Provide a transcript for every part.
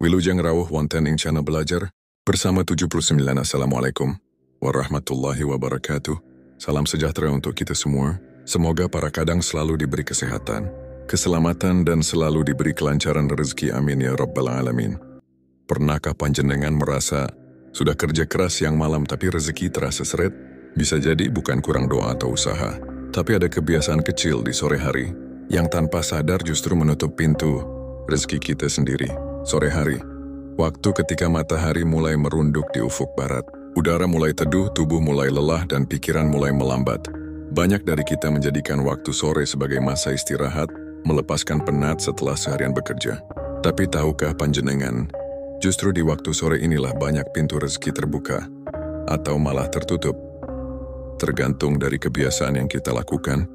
Wilujeng rawuh wonten ing channel belajar bersama 79. Assalamualaikum warahmatullahi wabarakatuh. Salam sejahtera untuk kita semua. Semoga para kadang selalu diberi kesehatan, keselamatan dan selalu diberi kelancaran rezeki, amin ya rabbal alamin. Pernahkah panjenengan merasa sudah kerja keras siang malam tapi rezeki terasa seret? Bisa jadi bukan kurang doa atau usaha, tapi ada kebiasaan kecil di sore hari yang tanpa sadar justru menutup pintu rezeki kita sendiri. Sore hari, waktu ketika matahari mulai merunduk di ufuk barat, udara mulai teduh, tubuh mulai lelah, dan pikiran mulai melambat. Banyak dari kita menjadikan waktu sore sebagai masa istirahat, melepaskan penat setelah seharian bekerja. Tapi tahukah panjenengan, justru di waktu sore inilah banyak pintu rezeki terbuka, atau malah tertutup. Tergantung dari kebiasaan yang kita lakukan.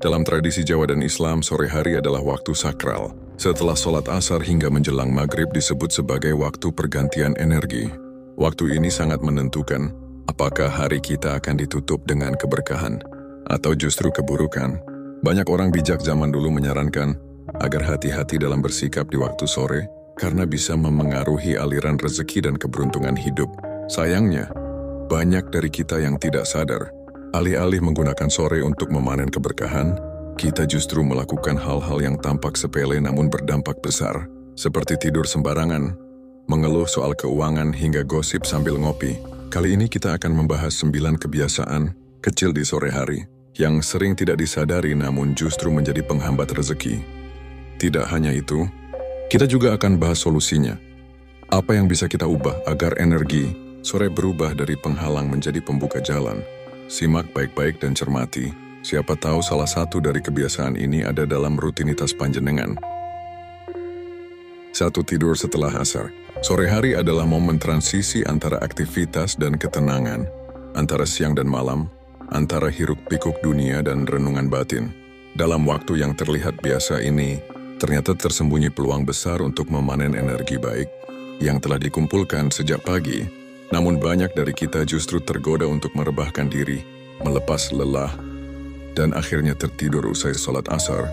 Dalam tradisi Jawa dan Islam, sore hari adalah waktu sakral. Setelah sholat asar hingga menjelang maghrib disebut sebagai waktu pergantian energi. Waktu ini sangat menentukan apakah hari kita akan ditutup dengan keberkahan atau justru keburukan. Banyak orang bijak zaman dulu menyarankan agar hati-hati dalam bersikap di waktu sore karena bisa memengaruhi aliran rezeki dan keberuntungan hidup. Sayangnya, banyak dari kita yang tidak sadar, alih-alih menggunakan sore untuk memanen keberkahan, kita justru melakukan hal-hal yang tampak sepele namun berdampak besar, seperti tidur sembarangan, mengeluh soal keuangan hingga gosip sambil ngopi. Kali ini kita akan membahas 9 kebiasaan kecil di sore hari yang sering tidak disadari namun justru menjadi penghambat rezeki. Tidak hanya itu, kita juga akan bahas solusinya. Apa yang bisa kita ubah agar energi sore berubah dari penghalang menjadi pembuka jalan? Simak baik-baik dan cermati. Siapa tahu salah satu dari kebiasaan ini ada dalam rutinitas panjenengan. 1. Tidur setelah asar. Sore hari adalah momen transisi antara aktivitas dan ketenangan, antara siang dan malam, antara hiruk-pikuk dunia dan renungan batin. Dalam waktu yang terlihat biasa ini, ternyata tersembunyi peluang besar untuk memanen energi baik yang telah dikumpulkan sejak pagi. Namun banyak dari kita justru tergoda untuk merebahkan diri, melepas lelah, dan akhirnya tertidur usai sholat asar.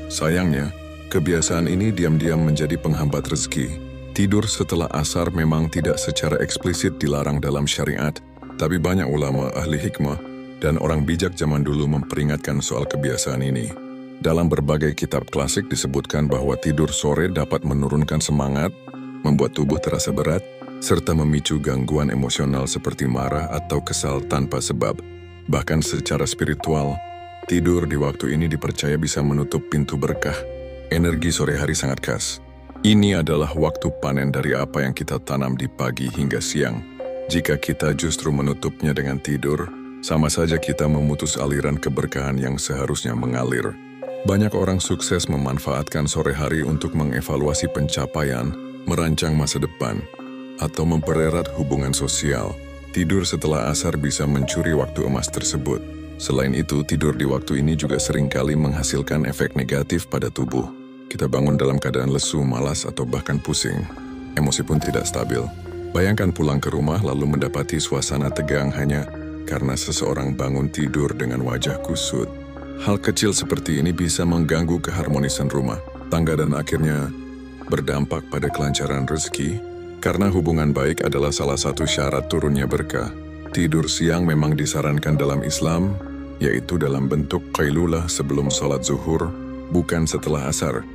Sayangnya, kebiasaan ini diam-diam menjadi penghambat rezeki. Tidur setelah asar memang tidak secara eksplisit dilarang dalam syariat, tapi banyak ulama, ahli hikmah, dan orang bijak zaman dulu memperingatkan soal kebiasaan ini. Dalam berbagai kitab klasik disebutkan bahwa tidur sore dapat menurunkan semangat, membuat tubuh terasa berat, serta memicu gangguan emosional seperti marah atau kesal tanpa sebab. Bahkan secara spiritual, tidur di waktu ini dipercaya bisa menutup pintu berkah. Energi sore hari sangat khas. Ini adalah waktu panen dari apa yang kita tanam di pagi hingga siang. Jika kita justru menutupnya dengan tidur, sama saja kita memutus aliran keberkahan yang seharusnya mengalir. Banyak orang sukses memanfaatkan sore hari untuk mengevaluasi pencapaian, merancang masa depan, atau mempererat hubungan sosial. Tidur setelah asar bisa mencuri waktu emas tersebut. Selain itu, tidur di waktu ini juga seringkali menghasilkan efek negatif pada tubuh. Kita bangun dalam keadaan lesu, malas, atau bahkan pusing. Emosi pun tidak stabil. Bayangkan pulang ke rumah lalu mendapati suasana tegang hanya karena seseorang bangun tidur dengan wajah kusut. Hal kecil seperti ini bisa mengganggu keharmonisan rumah, tangga, dan akhirnya berdampak pada kelancaran rezeki. Karena hubungan baik adalah salah satu syarat turunnya berkah. Tidur siang memang disarankan dalam Islam, yaitu dalam bentuk qailulah sebelum sholat zuhur, bukan setelah asar.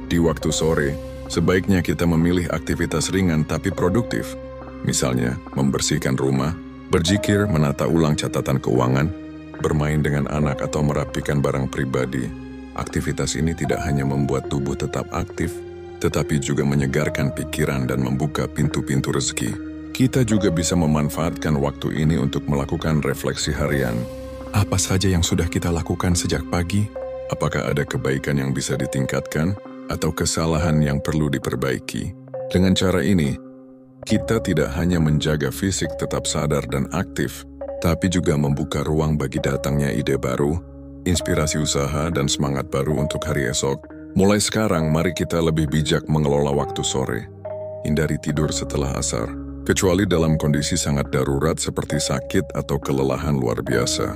Di waktu sore, sebaiknya kita memilih aktivitas ringan tapi produktif. Misalnya, membersihkan rumah, berzikir, menata ulang catatan keuangan, bermain dengan anak atau merapikan barang pribadi. Aktivitas ini tidak hanya membuat tubuh tetap aktif, tetapi juga menyegarkan pikiran dan membuka pintu-pintu rezeki. Kita juga bisa memanfaatkan waktu ini untuk melakukan refleksi harian. Apa saja yang sudah kita lakukan sejak pagi? Apakah ada kebaikan yang bisa ditingkatkan atau kesalahan yang perlu diperbaiki? Dengan cara ini, kita tidak hanya menjaga fisik tetap sadar dan aktif, tapi juga membuka ruang bagi datangnya ide baru, inspirasi usaha, dan semangat baru untuk hari esok. Mulai sekarang, mari kita lebih bijak mengelola waktu sore. Hindari tidur setelah asar, kecuali dalam kondisi sangat darurat seperti sakit atau kelelahan luar biasa.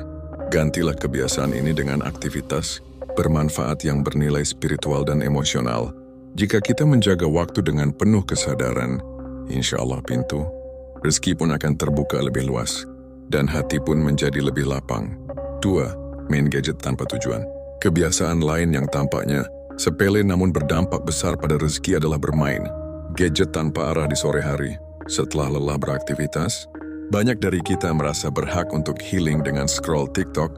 Gantilah kebiasaan ini dengan aktivitas bermanfaat yang bernilai spiritual dan emosional. Jika kita menjaga waktu dengan penuh kesadaran, insya Allah pintu rezeki pun akan terbuka lebih luas, dan hati pun menjadi lebih lapang. 2. Main gadget tanpa tujuan. Kebiasaan lain yang tampaknya sepele namun berdampak besar pada rezeki adalah bermain gadget tanpa arah di sore hari. Setelah lelah beraktivitas, banyak dari kita merasa berhak untuk healing dengan scroll TikTok,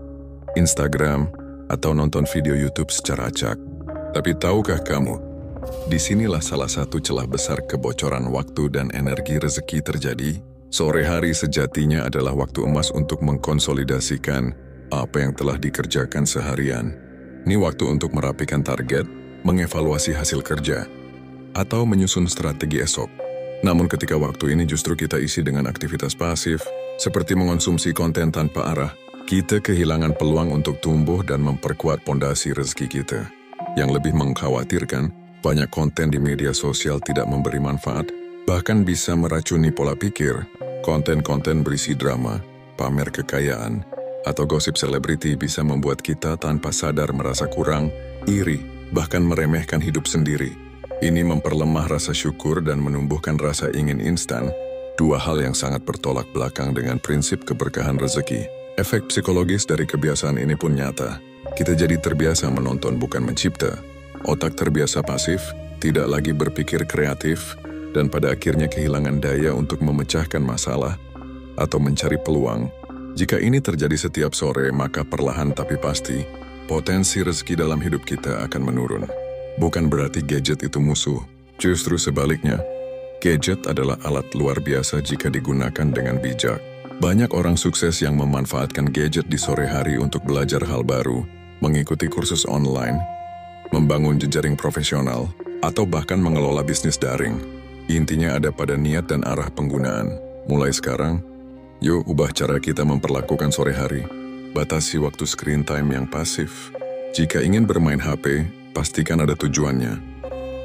Instagram, atau nonton video YouTube secara acak. Tapi tahukah kamu, disinilah salah satu celah besar kebocoran waktu dan energi rezeki terjadi. Sore hari sejatinya adalah waktu emas untuk mengkonsolidasikan apa yang telah dikerjakan seharian. Ini waktu untuk merapikan target, mengevaluasi hasil kerja, atau menyusun strategi esok. Namun ketika waktu ini justru kita isi dengan aktivitas pasif, seperti mengonsumsi konten tanpa arah, kita kehilangan peluang untuk tumbuh dan memperkuat pondasi rezeki kita. Yang lebih mengkhawatirkan, banyak konten di media sosial tidak memberi manfaat, bahkan bisa meracuni pola pikir. Konten-konten berisi drama, pamer kekayaan, atau gosip selebriti bisa membuat kita tanpa sadar merasa kurang, iri, bahkan meremehkan hidup sendiri. Ini memperlemah rasa syukur dan menumbuhkan rasa ingin instan, dua hal yang sangat bertolak belakang dengan prinsip keberkahan rezeki. Efek psikologis dari kebiasaan ini pun nyata. Kita jadi terbiasa menonton bukan mencipta. Otak terbiasa pasif, tidak lagi berpikir kreatif, dan pada akhirnya kehilangan daya untuk memecahkan masalah atau mencari peluang. Jika ini terjadi setiap sore, maka perlahan tapi pasti, potensi rezeki dalam hidup kita akan menurun. Bukan berarti gadget itu musuh, justru sebaliknya. Gadget adalah alat luar biasa jika digunakan dengan bijak. Banyak orang sukses yang memanfaatkan gadget di sore hari untuk belajar hal baru, mengikuti kursus online, membangun jejaring profesional, atau bahkan mengelola bisnis daring. Intinya ada pada niat dan arah penggunaan. Mulai sekarang, yuk ubah cara kita memperlakukan sore hari. Batasi waktu screen time yang pasif. Jika ingin bermain HP, pastikan ada tujuannya.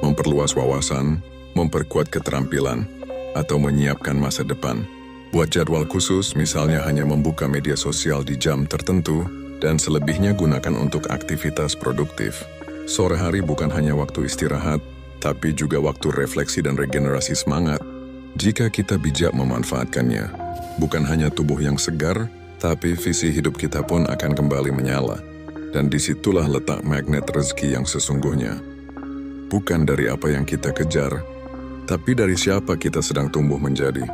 Memperluas wawasan, memperkuat keterampilan, atau menyiapkan masa depan. Buat jadwal khusus, misalnya hanya membuka media sosial di jam tertentu, dan selebihnya gunakan untuk aktivitas produktif. Sore hari bukan hanya waktu istirahat, tapi juga waktu refleksi dan regenerasi semangat. Jika kita bijak memanfaatkannya, bukan hanya tubuh yang segar, tapi visi hidup kita pun akan kembali menyala. Dan disitulah letak magnet rezeki yang sesungguhnya. Bukan dari apa yang kita kejar, tapi dari siapa kita sedang tumbuh menjadi.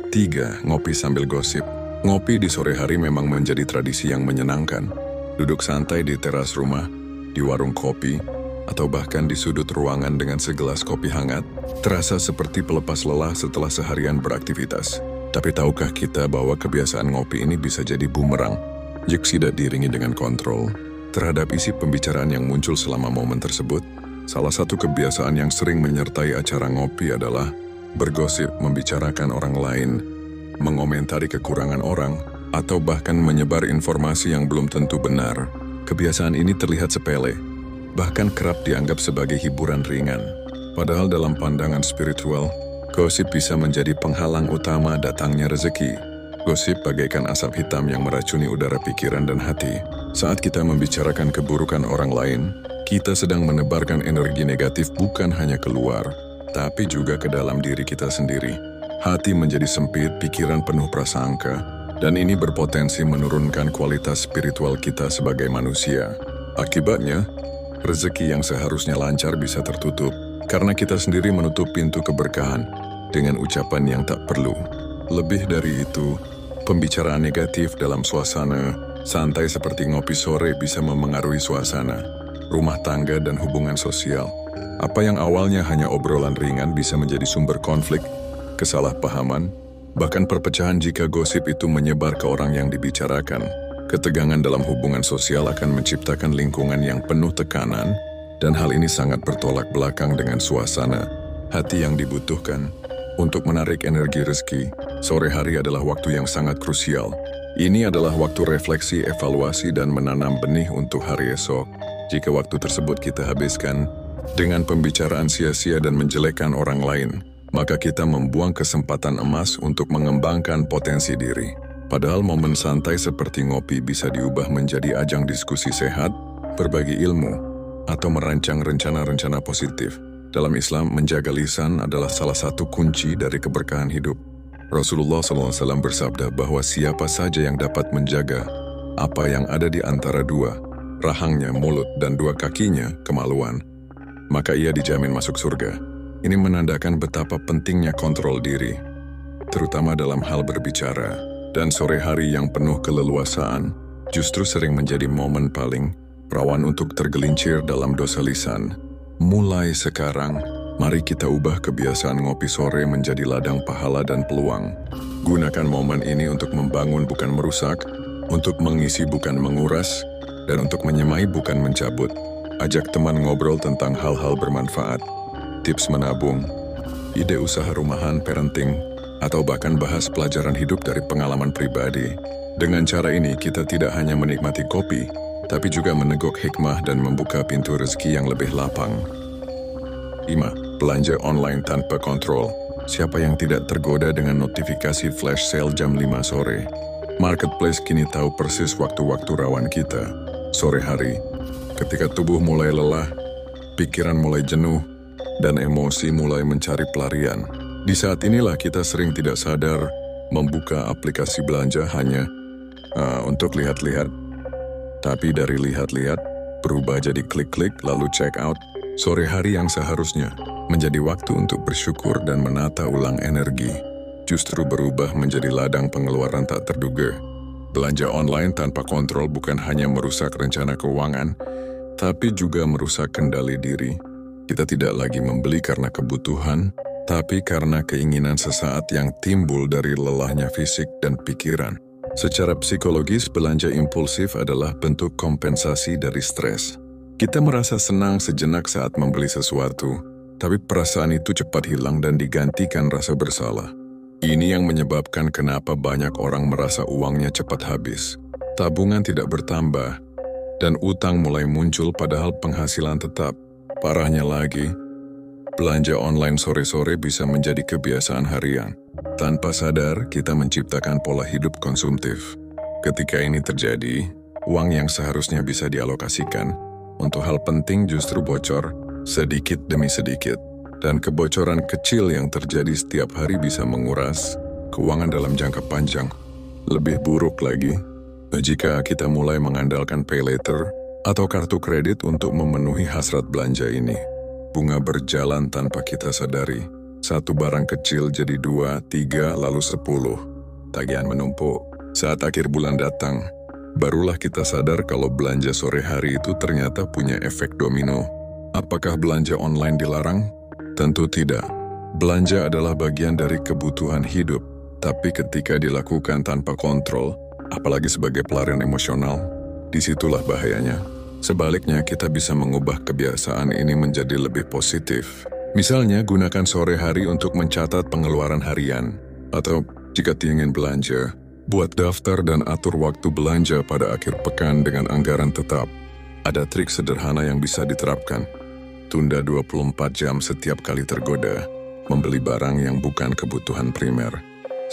3. Ngopi sambil gosip. Ngopi di sore hari memang menjadi tradisi yang menyenangkan. Duduk santai di teras rumah, di warung kopi, atau bahkan di sudut ruangan dengan segelas kopi hangat, terasa seperti pelepas lelah setelah seharian beraktivitas. Tapi tahukah kita bahwa kebiasaan ngopi ini bisa jadi bumerang jika tidak diiringi dengan kontrol terhadap isi pembicaraan yang muncul selama momen tersebut? Salah satu kebiasaan yang sering menyertai acara ngopi adalah bergosip, membicarakan orang lain, mengomentari kekurangan orang, atau bahkan menyebar informasi yang belum tentu benar. Kebiasaan ini terlihat sepele, bahkan kerap dianggap sebagai hiburan ringan. Padahal dalam pandangan spiritual, gosip bisa menjadi penghalang utama datangnya rezeki. Gosip bagaikan asap hitam yang meracuni udara pikiran dan hati. Saat kita membicarakan keburukan orang lain, kita sedang menebarkan energi negatif bukan hanya keluar, tapi juga ke dalam diri kita sendiri. Hati menjadi sempit, pikiran penuh prasangka, dan ini berpotensi menurunkan kualitas spiritual kita sebagai manusia. Akibatnya, rezeki yang seharusnya lancar bisa tertutup, karena kita sendiri menutup pintu keberkahan dengan ucapan yang tak perlu. Lebih dari itu, pembicaraan negatif dalam suasana santai seperti ngopi sore bisa memengaruhi suasana, rumah tangga, dan hubungan sosial. Apa yang awalnya hanya obrolan ringan bisa menjadi sumber konflik, kesalahpahaman, bahkan perpecahan jika gosip itu menyebar ke orang yang dibicarakan. Ketegangan dalam hubungan sosial akan menciptakan lingkungan yang penuh tekanan, dan hal ini sangat bertolak belakang dengan suasana hati yang dibutuhkan. Untuk menarik energi rezeki, sore hari adalah waktu yang sangat krusial. Ini adalah waktu refleksi, evaluasi, dan menanam benih untuk hari esok. Jika waktu tersebut kita habiskan dengan pembicaraan sia-sia dan menjelekkan orang lain, maka kita membuang kesempatan emas untuk mengembangkan potensi diri. Padahal momen santai seperti ngopi bisa diubah menjadi ajang diskusi sehat, berbagi ilmu, atau merancang rencana-rencana positif. Dalam Islam, menjaga lisan adalah salah satu kunci dari keberkahan hidup. Rasulullah SAW bersabda bahwa siapa saja yang dapat menjaga apa yang ada di antara dua rahangnya, mulut, dan dua kakinya, kemaluan, maka ia dijamin masuk surga. Ini menandakan betapa pentingnya kontrol diri, terutama dalam hal berbicara. Dan sore hari yang penuh keleluasaan justru sering menjadi momen paling rawan untuk tergelincir dalam dosa lisan. Mulai sekarang, mari kita ubah kebiasaan ngopi sore menjadi ladang pahala dan peluang. Gunakan momen ini untuk membangun bukan merusak, untuk mengisi bukan menguras, dan untuk menyemai bukan mencabut. Ajak teman ngobrol tentang hal-hal bermanfaat, tips menabung, ide usaha rumahan, parenting, atau bahkan bahas pelajaran hidup dari pengalaman pribadi. Dengan cara ini, kita tidak hanya menikmati kopi, tapi juga meneguk hikmah dan membuka pintu rezeki yang lebih lapang. 5. Belanja online tanpa kontrol. Siapa yang tidak tergoda dengan notifikasi flash sale jam 5 sore? Marketplace kini tahu persis waktu-waktu rawan kita. Sore hari, ketika tubuh mulai lelah, pikiran mulai jenuh, dan emosi mulai mencari pelarian. Di saat inilah kita sering tidak sadar membuka aplikasi belanja hanya untuk lihat-lihat. Tapi dari lihat-lihat, berubah jadi klik-klik lalu check out. Sore hari yang seharusnya menjadi waktu untuk bersyukur dan menata ulang energi, justru berubah menjadi ladang pengeluaran tak terduga. Belanja online tanpa kontrol bukan hanya merusak rencana keuangan, tapi juga merusak kendali diri. Kita tidak lagi membeli karena kebutuhan, tapi karena keinginan sesaat yang timbul dari lelahnya fisik dan pikiran. Secara psikologis, belanja impulsif adalah bentuk kompensasi dari stres. Kita merasa senang sejenak saat membeli sesuatu, tapi perasaan itu cepat hilang dan digantikan rasa bersalah. Ini yang menyebabkan kenapa banyak orang merasa uangnya cepat habis, tabungan tidak bertambah, dan utang mulai muncul padahal penghasilan tetap. Parahnya lagi, belanja online sore-sore bisa menjadi kebiasaan harian. Tanpa sadar, kita menciptakan pola hidup konsumtif. Ketika ini terjadi, uang yang seharusnya bisa dialokasikan untuk hal penting justru bocor sedikit demi sedikit. Dan kebocoran kecil yang terjadi setiap hari bisa menguras keuangan dalam jangka panjang. Lebih buruk lagi, jika kita mulai mengandalkan pay later atau kartu kredit untuk memenuhi hasrat belanja ini. Bunga berjalan tanpa kita sadari. Satu barang kecil jadi 2, 3, lalu 10. Tagihan menumpuk. Saat akhir bulan datang, barulah kita sadar kalau belanja sore hari itu ternyata punya efek domino. Apakah belanja online dilarang? Tentu tidak. Belanja adalah bagian dari kebutuhan hidup, tapi ketika dilakukan tanpa kontrol, apalagi sebagai pelarian emosional, disitulah bahayanya. Sebaliknya, kita bisa mengubah kebiasaan ini menjadi lebih positif. Misalnya, gunakan sore hari untuk mencatat pengeluaran harian, atau jika ingin belanja, buat daftar dan atur waktu belanja pada akhir pekan dengan anggaran tetap. Ada trik sederhana yang bisa diterapkan. Tunda 24 jam setiap kali tergoda membeli barang yang bukan kebutuhan primer.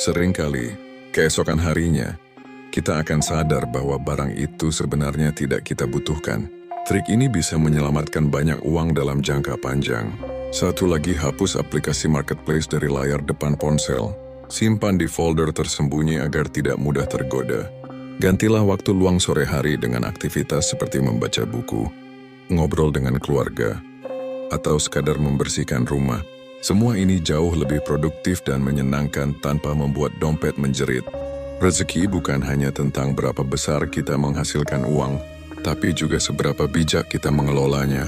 Seringkali, keesokan harinya, kita akan sadar bahwa barang itu sebenarnya tidak kita butuhkan. Trik ini bisa menyelamatkan banyak uang dalam jangka panjang. Satu lagi, hapus aplikasi marketplace dari layar depan ponsel. Simpan di folder tersembunyi agar tidak mudah tergoda. Gantilah waktu luang sore hari dengan aktivitas seperti membaca buku, ngobrol dengan keluarga, atau sekadar membersihkan rumah. Semua ini jauh lebih produktif dan menyenangkan tanpa membuat dompet menjerit. Rezeki bukan hanya tentang berapa besar kita menghasilkan uang, tapi juga seberapa bijak kita mengelolanya.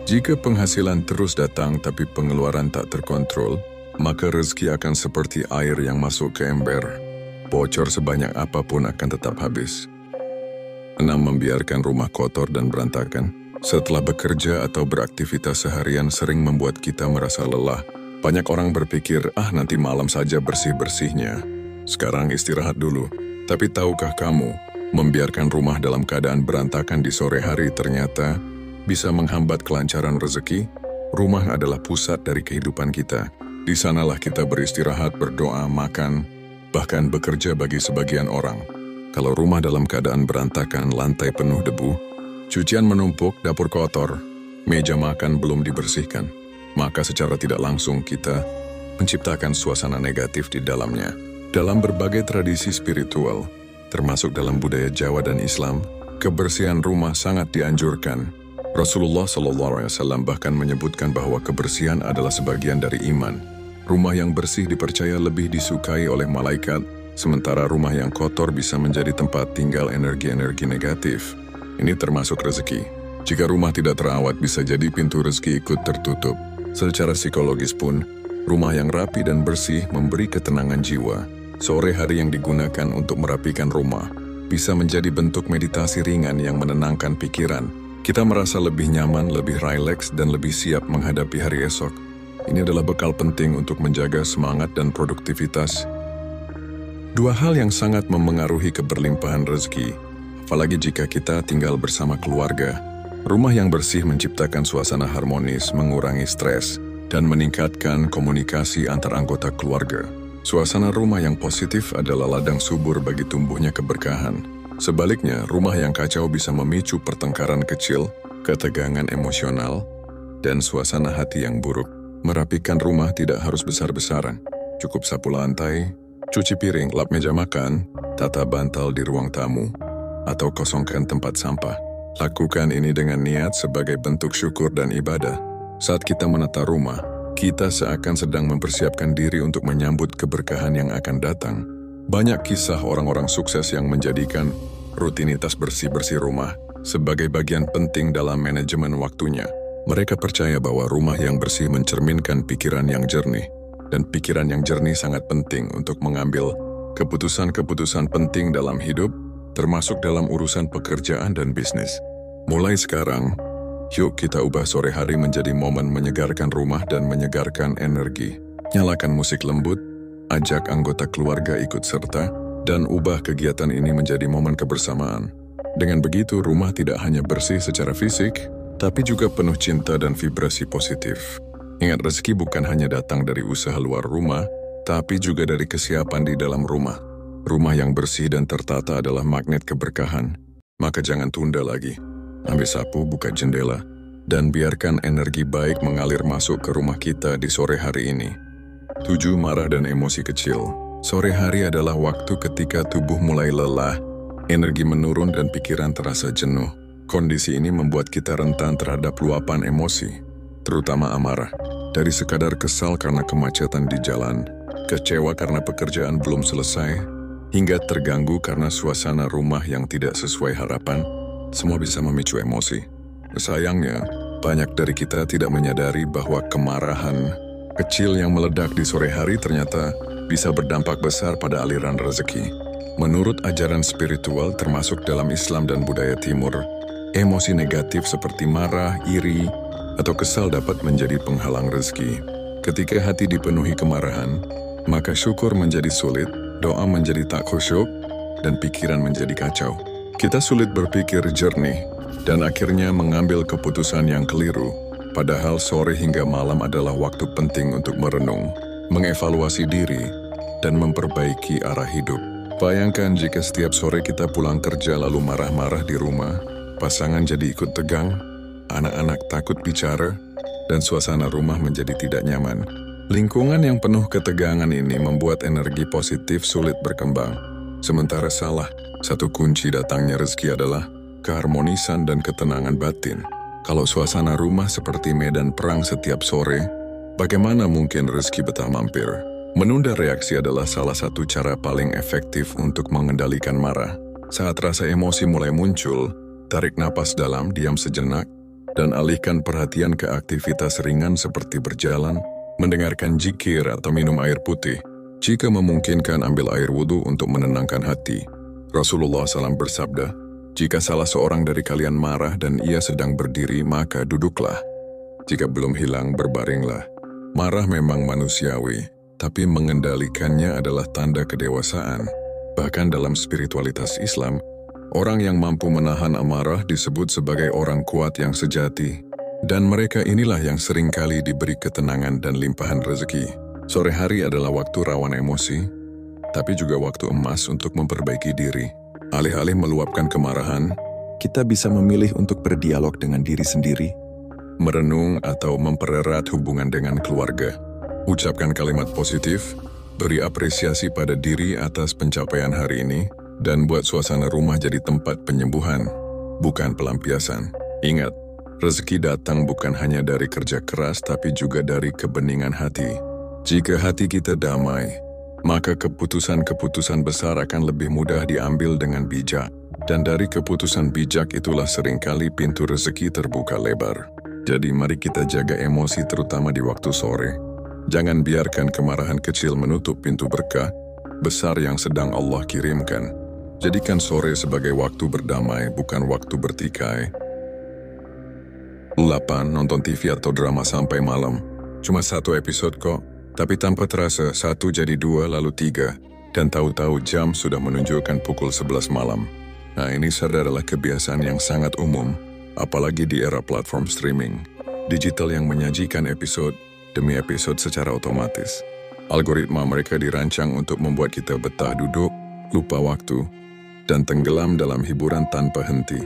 Jika penghasilan terus datang tapi pengeluaran tak terkontrol, maka rezeki akan seperti air yang masuk ke ember. Bocor sebanyak apapun akan tetap habis. 6. Membiarkan rumah kotor dan berantakan. Setelah bekerja atau beraktivitas seharian sering membuat kita merasa lelah. Banyak orang berpikir, nanti malam saja bersih-bersihnya. Sekarang istirahat dulu. Tapi tahukah kamu, membiarkan rumah dalam keadaan berantakan di sore hari ternyata bisa menghambat kelancaran rezeki, rumah adalah pusat dari kehidupan kita. Di sanalah kita beristirahat, berdoa, makan, bahkan bekerja bagi sebagian orang. Kalau rumah dalam keadaan berantakan, lantai penuh debu, cucian menumpuk, dapur kotor, meja makan belum dibersihkan, maka secara tidak langsung kita menciptakan suasana negatif di dalamnya. Dalam berbagai tradisi spiritual, termasuk dalam budaya Jawa dan Islam, kebersihan rumah sangat dianjurkan. Rasulullah SAW bahkan menyebutkan bahwa kebersihan adalah sebagian dari iman. Rumah yang bersih dipercaya lebih disukai oleh malaikat, sementara rumah yang kotor bisa menjadi tempat tinggal energi-energi negatif. Ini termasuk rezeki. Jika rumah tidak terawat, bisa jadi pintu rezeki ikut tertutup. Secara psikologis pun, rumah yang rapi dan bersih memberi ketenangan jiwa. Sore hari yang digunakan untuk merapikan rumah bisa menjadi bentuk meditasi ringan yang menenangkan pikiran. Kita merasa lebih nyaman, lebih rileks, dan lebih siap menghadapi hari esok. Ini adalah bekal penting untuk menjaga semangat dan produktivitas. Dua hal yang sangat memengaruhi keberlimpahan rezeki, apalagi jika kita tinggal bersama keluarga. Rumah yang bersih menciptakan suasana harmonis, mengurangi stres, dan meningkatkan komunikasi antar anggota keluarga. Suasana rumah yang positif adalah ladang subur bagi tumbuhnya keberkahan. Sebaliknya, rumah yang kacau bisa memicu pertengkaran kecil, ketegangan emosional, dan suasana hati yang buruk. Merapikan rumah tidak harus besar-besaran. Cukup sapu lantai, cuci piring, lap meja makan, tata bantal di ruang tamu, atau kosongkan tempat sampah. Lakukan ini dengan niat sebagai bentuk syukur dan ibadah. Saat kita menata rumah, kita seakan sedang mempersiapkan diri untuk menyambut keberkahan yang akan datang. Banyak kisah orang-orang sukses yang menjadikan rutinitas bersih-bersih rumah sebagai bagian penting dalam manajemen waktunya. Mereka percaya bahwa rumah yang bersih mencerminkan pikiran yang jernih, dan pikiran yang jernih sangat penting untuk mengambil keputusan-keputusan penting dalam hidup, termasuk dalam urusan pekerjaan dan bisnis. Mulai sekarang, yuk kita ubah sore hari menjadi momen menyegarkan rumah dan menyegarkan energi. Nyalakan musik lembut, ajak anggota keluarga ikut serta, dan ubah kegiatan ini menjadi momen kebersamaan. Dengan begitu, rumah tidak hanya bersih secara fisik, tapi juga penuh cinta dan vibrasi positif. Ingat, rezeki bukan hanya datang dari usaha luar rumah, tapi juga dari kesiapan di dalam rumah. Rumah yang bersih dan tertata adalah magnet keberkahan. Maka jangan tunda lagi. Ambil sapu, buka jendela, dan biarkan energi baik mengalir masuk ke rumah kita di sore hari ini. 7. Marah dan emosi kecil. Sore hari adalah waktu ketika tubuh mulai lelah, energi menurun dan pikiran terasa jenuh. Kondisi ini membuat kita rentan terhadap luapan emosi, terutama amarah. Dari sekadar kesal karena kemacetan di jalan, kecewa karena pekerjaan belum selesai, hingga terganggu karena suasana rumah yang tidak sesuai harapan, semua bisa memicu emosi. Sayangnya, banyak dari kita tidak menyadari bahwa kemarahan kecil yang meledak di sore hari ternyata bisa berdampak besar pada aliran rezeki. Menurut ajaran spiritual termasuk dalam Islam dan budaya Timur, emosi negatif seperti marah, iri, atau kesal dapat menjadi penghalang rezeki. Ketika hati dipenuhi kemarahan, maka syukur menjadi sulit, doa menjadi tak khusyuk, dan pikiran menjadi kacau. Kita sulit berpikir jernih, dan akhirnya mengambil keputusan yang keliru. Padahal sore hingga malam adalah waktu penting untuk merenung, mengevaluasi diri, dan memperbaiki arah hidup. Bayangkan jika setiap sore kita pulang kerja lalu marah-marah di rumah, pasangan jadi ikut tegang, anak-anak takut bicara, dan suasana rumah menjadi tidak nyaman. Lingkungan yang penuh ketegangan ini membuat energi positif sulit berkembang. Sementara salah satu kunci datangnya rezeki adalah keharmonisan dan ketenangan batin. Kalau suasana rumah seperti medan perang setiap sore, bagaimana mungkin rezeki betah mampir? Menunda reaksi adalah salah satu cara paling efektif untuk mengendalikan marah. Saat rasa emosi mulai muncul, tarik napas dalam, diam sejenak, dan alihkan perhatian ke aktivitas ringan seperti berjalan, mendengarkan zikir atau minum air putih. Jika memungkinkan, ambil air wudhu untuk menenangkan hati. Rasulullah SAW bersabda, "Jika salah seorang dari kalian marah dan ia sedang berdiri, maka duduklah. Jika belum hilang, berbaringlah." Marah memang manusiawi, tapi mengendalikannya adalah tanda kedewasaan. Bahkan dalam spiritualitas Islam, Orang yang mampu menahan amarah disebut sebagai orang kuat yang sejati. Dan mereka inilah yang seringkali diberi ketenangan dan limpahan rezeki. Sore hari adalah waktu rawan emosi, tapi juga waktu emas untuk memperbaiki diri. Alih-alih meluapkan kemarahan, Kita bisa memilih untuk berdialog dengan diri sendiri. merenung atau mempererat hubungan dengan keluarga. Ucapkan kalimat positif, beri apresiasi pada diri atas pencapaian hari ini, dan buat suasana rumah jadi tempat penyembuhan, bukan pelampiasan. Ingat, rezeki datang bukan hanya dari kerja keras tapi juga dari kebeningan hati. Jika hati kita damai, maka keputusan-keputusan besar akan lebih mudah diambil dengan bijak. Dan dari keputusan bijak itulah seringkali pintu rezeki terbuka lebar. Jadi mari kita jaga emosi terutama di waktu sore. Jangan biarkan kemarahan kecil menutup pintu berkah besar yang sedang Allah kirimkan. Jadikan sore sebagai waktu berdamai, bukan waktu bertikai. 8. Nonton TV atau drama sampai malam. Cuma 1 episode kok, tapi tanpa terasa 1 jadi 2 lalu 3, dan tahu-tahu jam sudah menunjukkan pukul 11 malam. Nah, ini adalah kebiasaan yang sangat umum, apalagi di era platform streaming digital yang menyajikan episode demi episode secara otomatis. Algoritma mereka dirancang untuk membuat kita betah duduk, lupa waktu, dan tenggelam dalam hiburan tanpa henti.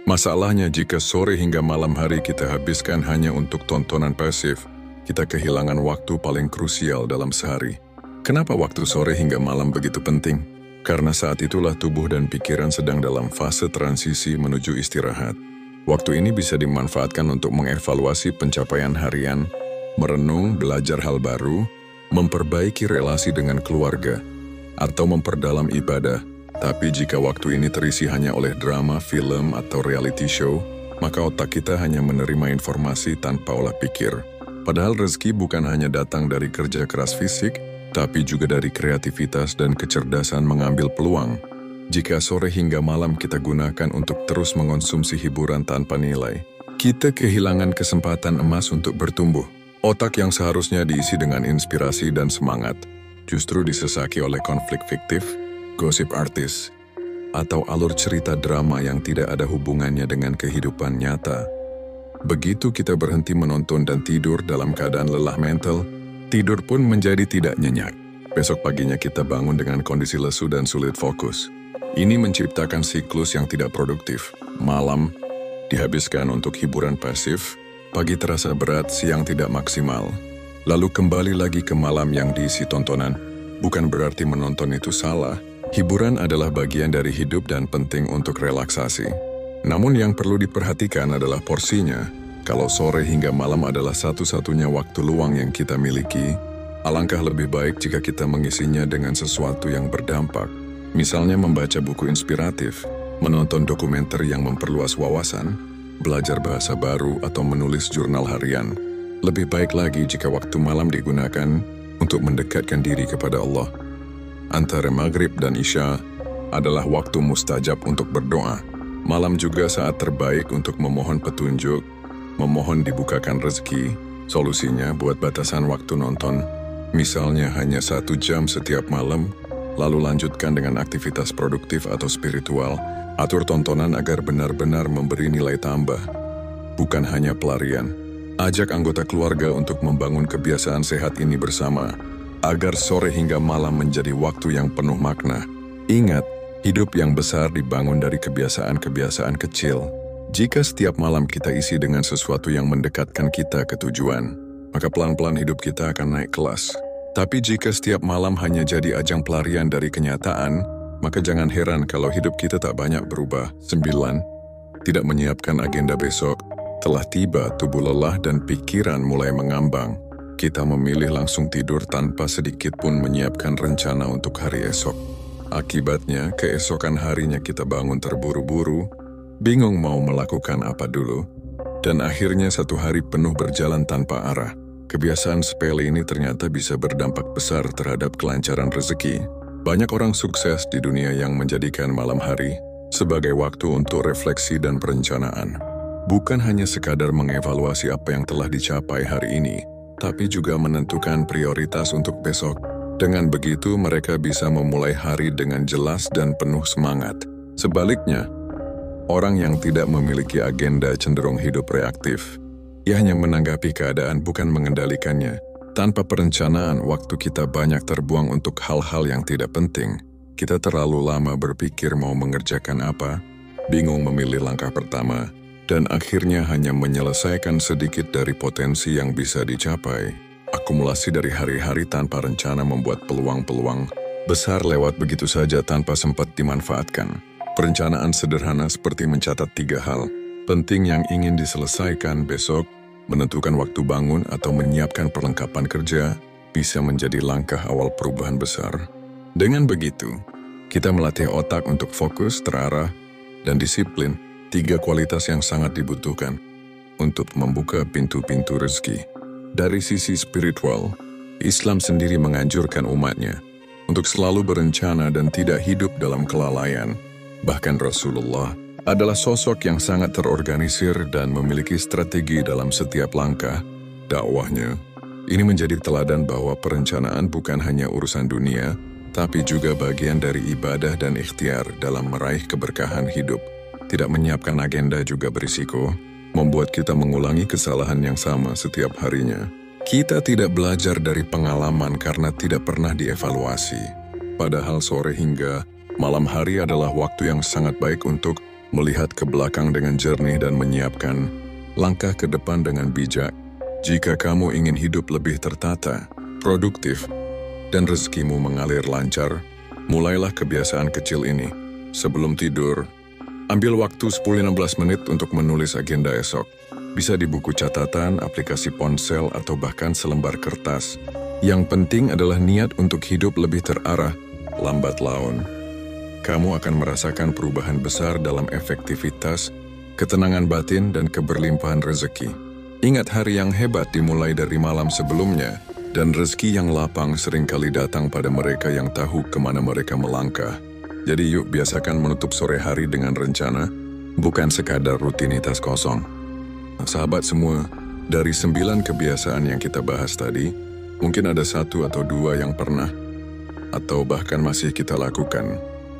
Masalahnya jika sore hingga malam hari kita habiskan hanya untuk tontonan pasif, kita kehilangan waktu paling krusial dalam sehari. Kenapa waktu sore hingga malam begitu penting? Karena saat itulah tubuh dan pikiran sedang dalam fase transisi menuju istirahat. Waktu ini bisa dimanfaatkan untuk mengevaluasi pencapaian harian, merenung, belajar hal baru, memperbaiki relasi dengan keluarga, atau memperdalam ibadah. Tapi jika waktu ini terisi hanya oleh drama, film, atau reality show, maka otak kita hanya menerima informasi tanpa olah pikir. Padahal rezeki bukan hanya datang dari kerja keras fisik, tapi juga dari kreativitas dan kecerdasan mengambil peluang. Jika sore hingga malam kita gunakan untuk terus mengonsumsi hiburan tanpa nilai, kita kehilangan kesempatan emas untuk bertumbuh. Otak yang seharusnya diisi dengan inspirasi dan semangat, justru disesaki oleh konflik fiktif, gosip artis, atau alur cerita drama yang tidak ada hubungannya dengan kehidupan nyata. Begitu kita berhenti menonton dan tidur dalam keadaan lelah mental, tidur pun menjadi tidak nyenyak. Besok paginya kita bangun dengan kondisi lesu dan sulit fokus. Ini menciptakan siklus yang tidak produktif. Malam dihabiskan untuk hiburan pasif, pagi terasa berat, siang tidak maksimal. Lalu kembali lagi ke malam yang diisi tontonan. Bukan berarti menonton itu salah. Hiburan adalah bagian dari hidup dan penting untuk relaksasi. Namun yang perlu diperhatikan adalah porsinya. Kalau sore hingga malam adalah satu-satunya waktu luang yang kita miliki, alangkah lebih baik jika kita mengisinya dengan sesuatu yang berdampak. Misalnya membaca buku inspiratif, menonton dokumenter yang memperluas wawasan, belajar bahasa baru, atau menulis jurnal harian. Lebih baik lagi jika waktu malam digunakan untuk mendekatkan diri kepada Allah. Antara maghrib dan isya adalah waktu mustajab untuk berdoa. Malam juga saat terbaik untuk memohon petunjuk, memohon dibukakan rezeki. Solusinya buat batasan waktu nonton, misalnya hanya 1 jam setiap malam, lalu lanjutkan dengan aktivitas produktif atau spiritual. Atur tontonan agar benar-benar memberi nilai tambah, bukan hanya pelarian. Ajak anggota keluarga untuk membangun kebiasaan sehat ini bersama, agar sore hingga malam menjadi waktu yang penuh makna. Ingat, hidup yang besar dibangun dari kebiasaan-kebiasaan kecil. Jika setiap malam kita isi dengan sesuatu yang mendekatkan kita ke tujuan, maka pelan-pelan hidup kita akan naik kelas. Tapi jika setiap malam hanya jadi ajang pelarian dari kenyataan, maka jangan heran kalau hidup kita tak banyak berubah. 9. Tidak menyiapkan agenda besok. Telah tiba, tubuh lelah dan pikiran mulai mengambang. Kita memilih langsung tidur tanpa sedikit pun menyiapkan rencana untuk hari esok. Akibatnya, keesokan harinya kita bangun terburu-buru, bingung mau melakukan apa dulu, dan akhirnya 1 hari penuh berjalan tanpa arah. Kebiasaan sepele ini ternyata bisa berdampak besar terhadap kelancaran rezeki. Banyak orang sukses di dunia yang menjadikan malam hari sebagai waktu untuk refleksi dan perencanaan. Bukan hanya sekadar mengevaluasi apa yang telah dicapai hari ini, tapi juga menentukan prioritas untuk besok. Dengan begitu, mereka bisa memulai hari dengan jelas dan penuh semangat. Sebaliknya, orang yang tidak memiliki agenda cenderung hidup reaktif. Ia hanya menanggapi keadaan, bukan mengendalikannya. Tanpa perencanaan, waktu kita banyak terbuang untuk hal-hal yang tidak penting. Kita terlalu lama berpikir mau mengerjakan apa, bingung memilih langkah pertama, dan akhirnya hanya menyelesaikan sedikit dari potensi yang bisa dicapai. Akumulasi dari hari-hari tanpa rencana membuat peluang-peluang besar lewat begitu saja tanpa sempat dimanfaatkan. Perencanaan sederhana seperti mencatat 3 hal penting yang ingin diselesaikan besok, menentukan waktu bangun atau menyiapkan perlengkapan kerja, bisa menjadi langkah awal perubahan besar. Dengan begitu, kita melatih otak untuk fokus, terarah, dan disiplin, 3 kualitas yang sangat dibutuhkan untuk membuka pintu-pintu rezeki. Dari sisi spiritual, Islam sendiri menganjurkan umatnya untuk selalu berencana dan tidak hidup dalam kelalaian. Bahkan Rasulullah adalah sosok yang sangat terorganisir dan memiliki strategi dalam setiap langkah dakwahnya. Ini menjadi teladan bahwa perencanaan bukan hanya urusan dunia, tapi juga bagian dari ibadah dan ikhtiar dalam meraih keberkahan hidup. Tidak menyiapkan agenda juga berisiko, membuat kita mengulangi kesalahan yang sama setiap harinya. Kita tidak belajar dari pengalaman karena tidak pernah dievaluasi. Padahal sore hingga malam hari adalah waktu yang sangat baik untuk melihat ke belakang dengan jernih dan menyiapkan langkah ke depan dengan bijak. Jika kamu ingin hidup lebih tertata, produktif, dan rezekimu mengalir lancar, mulailah kebiasaan kecil ini. Sebelum tidur, ambil waktu 10-15 menit untuk menulis agenda esok. Bisa di buku catatan, aplikasi ponsel, atau bahkan selembar kertas. Yang penting adalah niat untuk hidup lebih terarah, lambat laun kamu akan merasakan perubahan besar dalam efektivitas, ketenangan batin, dan keberlimpahan rezeki. Ingat, hari yang hebat dimulai dari malam sebelumnya, dan rezeki yang lapang seringkali datang pada mereka yang tahu kemana mereka melangkah. Jadi yuk biasakan menutup sore hari dengan rencana, bukan sekadar rutinitas kosong. Sahabat semua, dari 9 kebiasaan yang kita bahas tadi, mungkin ada 1 atau 2 yang pernah, atau bahkan masih kita lakukan.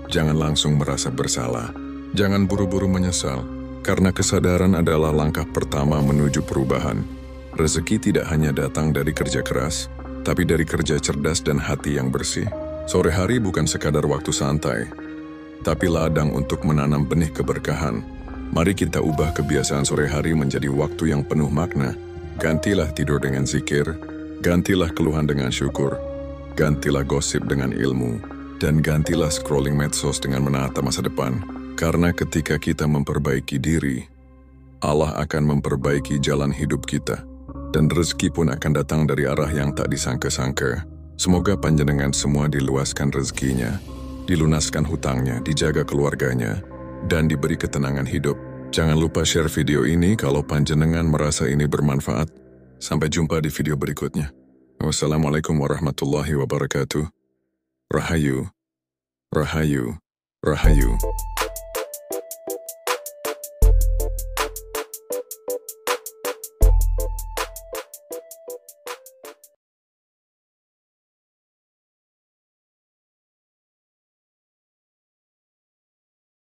Jangan langsung merasa bersalah. Jangan buru-buru menyesal, karena kesadaran adalah langkah pertama menuju perubahan. Rezeki tidak hanya datang dari kerja keras, tapi dari kerja cerdas dan hati yang bersih. Sore hari bukan sekadar waktu santai, tapi ladang untuk menanam benih keberkahan. Mari kita ubah kebiasaan sore hari menjadi waktu yang penuh makna. Gantilah tidur dengan zikir, gantilah keluhan dengan syukur, gantilah gosip dengan ilmu, dan gantilah scrolling medsos dengan menata masa depan. Karena ketika kita memperbaiki diri, Allah akan memperbaiki jalan hidup kita. Dan rezeki pun akan datang dari arah yang tak disangka-sangka. Semoga panjenengan semua diluaskan rezekinya, dilunaskan hutangnya, dijaga keluarganya, dan diberi ketenangan hidup. Jangan lupa share video ini kalau panjenengan merasa ini bermanfaat. Sampai jumpa di video berikutnya. Wassalamualaikum warahmatullahi wabarakatuh. Rahayu, Rahayu, Rahayu.